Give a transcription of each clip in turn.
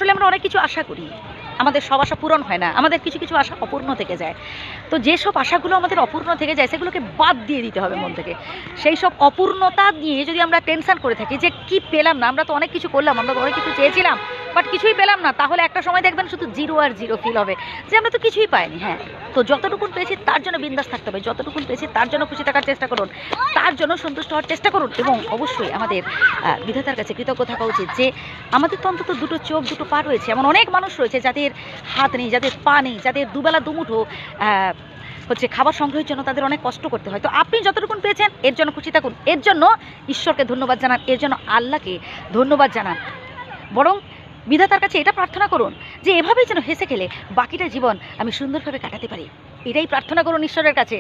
আসলে আমরা অনেক কিছু আশা করি, আমাদের সব আশা পূরণ হয় না, আমাদের কিছু কিছু আশা অপূর্ণ থেকে যায়। তো যেসব আশাগুলো আমাদের অপূর্ণ থেকে যায় সেগুলোকে বাদ দিয়ে দিতে হবে মন থেকে। সেই সব অপূর্ণতা নিয়ে যদি আমরা টেনশন করে থাকি যে কি পেলাম না, আমরা তো অনেক কিছু করলাম, আমরা তো অনেক কিছু চেয়েছিলাম বাট কিছুই পেলাম না, তাহলে একটা সময় দেখবেন শুধু জিরো আর জিরো ফিল হবে যে আমরা তো কিছুই পাইনি। হ্যাঁ, তো যতটুকুন পেয়েছি তার জন্য বিন্দাস থাকতে হবে, যতটুকুন পেয়েছি তার জন্য খুশি থাকার চেষ্টা করুন, তার জন্য সন্তুষ্ট হওয়ার চেষ্টা করুন, এবং অবশ্যই আমাদের বিধাতার কাছে কৃতজ্ঞ থাকা উচিত যে আমাদের তো অন্তত দুটো চোখ দুটো পা রয়েছে। এমন অনেক মানুষ রয়েছে যাদের হাত নেই, যাদের পা নেই, যাদের দুবেলা দুমুঠো খাবার সংগ্রহের জন্য তাদের অনেক কষ্ট করতে হয়। তো আপনি যতটুকুন পেয়েছেন এর জন্য খুশি থাকুন, এর জন্য ঈশ্বরকে ধন্যবাদ জানান, এর জন্য আল্লাহকে ধন্যবাদ জানান। বরং বিধাতার কাছে এটা প্রার্থনা করুন যে এভাবেই যেন হেসে খেলে বাকিটা জীবন আমি সুন্দরভাবে কাটাতে পারি। এটাই প্রার্থনা করুন ঈশ্বরের কাছে।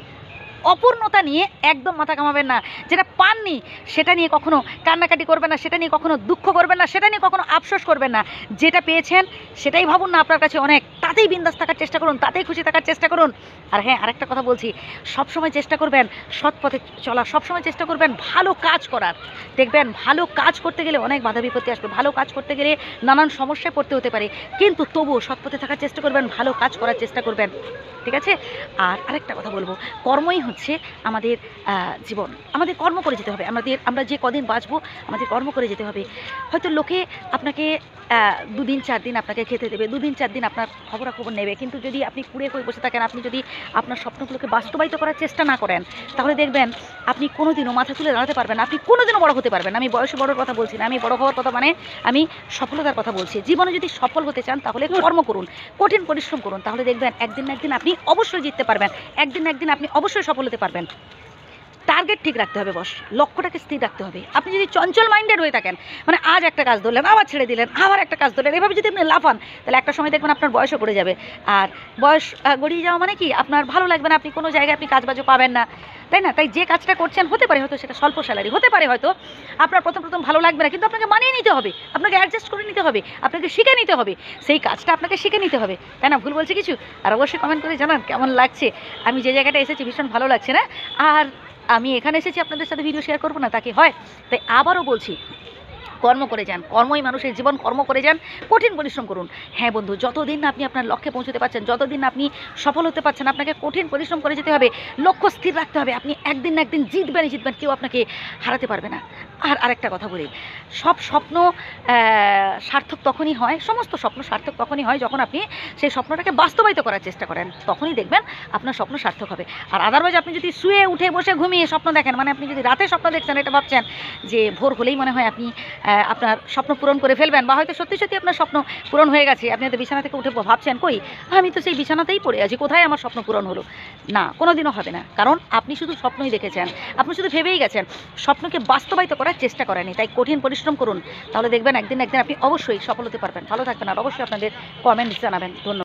অপূর্ণতা নিয়ে একদম মাথা কামাবেন না। যেটা পাননি সেটা নিয়ে কখনো কান্নাকাটি করবেন না, সেটা নিয়ে কখনো দুঃখ করবেন না, সেটা নিয়ে কখনো আফসোস করবেন না। যেটা পেয়েছেন সেটাই ভাবুন না আপনার কাছে অনেক, তাতেই বিন্দাস থাকার চেষ্টা করুন, তাতেই খুশি থাকার চেষ্টা করুন। আর হ্যাঁ, আরেকটা কথা বলছি, সবসময় চেষ্টা করবেন সৎ পথে চলা, সবসময় চেষ্টা করবেন ভালো কাজ করার। দেখবেন ভালো কাজ করতে গেলে অনেক বাধা বিপত্তি আসবে, ভালো কাজ করতে গেলে নানান সমস্যায় পড়তে হতে পারে, কিন্তু তবুও সৎ পথে থাকার চেষ্টা করবেন, ভালো কাজ করার চেষ্টা করবেন, ঠিক আছে? আর আরেকটা কথা বলবো, কর্মই হচ্ছে আমাদের জীবন। আমাদের কর্ম করে যেতে হবে, আমরা যে কদিন বাঁচবো আমাদের কর্ম করে যেতে হবে। হয়তো লোকে আপনাকে 2 দিন 4 দিন আপনাকে খেতে দেবে, 2 দিন 4 দিন আপনার খবরাখবর নেবে, কিন্তু যদি আপনি কুড়ে হয়ে বসে থাকেন, আপনি যদি আপনার স্বপ্নগুলোকে বাস্তবায়িত করার চেষ্টা না করেন, তাহলে দেখবেন আপনি কোনোদিনও মাথা তুলে দাঁড়াতে পারবেন না, আপনি কোনোদিনও বড় হতে পারবেন না। আমি বয়সে বড়োর কথা বলছি না, আমি বড় হওয়ার কথা মানে আমি সফলতার কথা বলছি। জীবনে যদি সফল হতে চান তাহলে কর্ম করুন, কঠিন পরিশ্রম করুন, তাহলে দেখবেন একদিন না একদিন আপনি অবশ্যই জিততে পারবেন, একদিন না একদিন আপনি অবশ্যই সফল হতে পারবেন। টার্গেট ঠিক রাখতে হবে বস, লক্ষ্যটাকে স্থির রাখতে হবে। আপনি যদি চঞ্চল মাইন্ডেড হয়ে থাকেন, মানে আজ একটা কাজ ধরলেন আবার ছেড়ে দিলেন, আবার একটা কাজ ধরলেন, এভাবে যদি আপনি লাফান, তাহলে একটা সময় দেখবেন আপনার বয়সও গড়ে যাবে। আর বয়স গড়িয়ে যাওয়া মানে কি, আপনার ভালো লাগবে না, আপনি কোনো জায়গায় আপনি কাজবাজও পাবেন না, তাই না? তাই যে কাজটা করছেন হতে পারে হয়তো সেটা স্বল্প স্যালারি, হতে পারে হয়তো আপনার প্রথম ভালো লাগবে না, কিন্তু আপনাকে মানিয়ে নিতে হবে, আপনাকে অ্যাডজাস্ট করে নিতে হবে, আপনাকে শিখে নিতে হবে, সেই কাজটা আপনাকে শিখে নিতে হবে, তাই না? ভুল বলছি কিছু? আর অবশ্যই কমেন্ট করে জানান কেমন লাগছে। আমি যে জায়গাটা এসেছি ভীষণ ভালো লাগছে না, আর আমি এখানে এসেছি আপনাদের সাথে ভিডিও শেয়ার করবো না তাকে হয়? তাই আবারও বলছি, কর্ম করে যান, কর্মই মানুষের জীবন, কর্ম করে যান, কঠিন পরিশ্রম করুন। হ্যাঁ বন্ধু, যতদিন না আপনি আপনার লক্ষ্যে পৌঁছতে পারছেন, যতদিন না আপনি সফল হতে পারছেন, আপনাকে কঠিন পরিশ্রম করে যেতে হবে, লক্ষ্য স্থির রাখতে হবে। আপনি একদিন না একদিন জিতবেনই জিতবেন, কেউ আপনাকে হারাতে পারবে না। আর আরেকটা কথা বলি, সব স্বপ্ন সার্থক তখনই হয়, সমস্ত স্বপ্ন সার্থক তখনই হয় যখন আপনি সেই স্বপ্নটাকে বাস্তবায়িত করার চেষ্টা করেন, তখনই দেখবেন আপনার স্বপ্ন সার্থক হবে। আর আদারওয়াইজ আপনি যদি শুয়ে উঠে বসে ঘুমিয়ে স্বপ্ন দেখেন, মানে আপনি যদি রাতে স্বপ্ন দেখছেন, এটা ভাবছেন যে ভোর হলেই মনে হয় আপনি আপনার স্বপ্ন পূরণ করে ফেলবেন, বা হয়তো সত্যি সত্যি আপনার স্বপ্ন পূরণ হয়ে গেছে, আপনি হয়তো বিছানা থেকে উঠে ভাবছেন কই আমি তো সেই বিছানাতেই পড়ে আছি, কোথায় আমার স্বপ্ন পূরণ হলো? না, কোনোদিনও হবে না, কারণ আপনি শুধু স্বপ্নই দেখেছেন, আপনি শুধু ভেবেই গেছেন, স্বপ্নকে বাস্তবায়িত করার চেষ্টা করেনি। তাই কঠিন পরিশ্রম করুন, তাহলে দেখবেন একদিন না একদিন আপনি অবশ্যই সফল হতে পারবেন। ভালো থাকবেন, আর অবশ্যই আপনাদের কমেন্টস জানাবেন। ধন্যবাদ।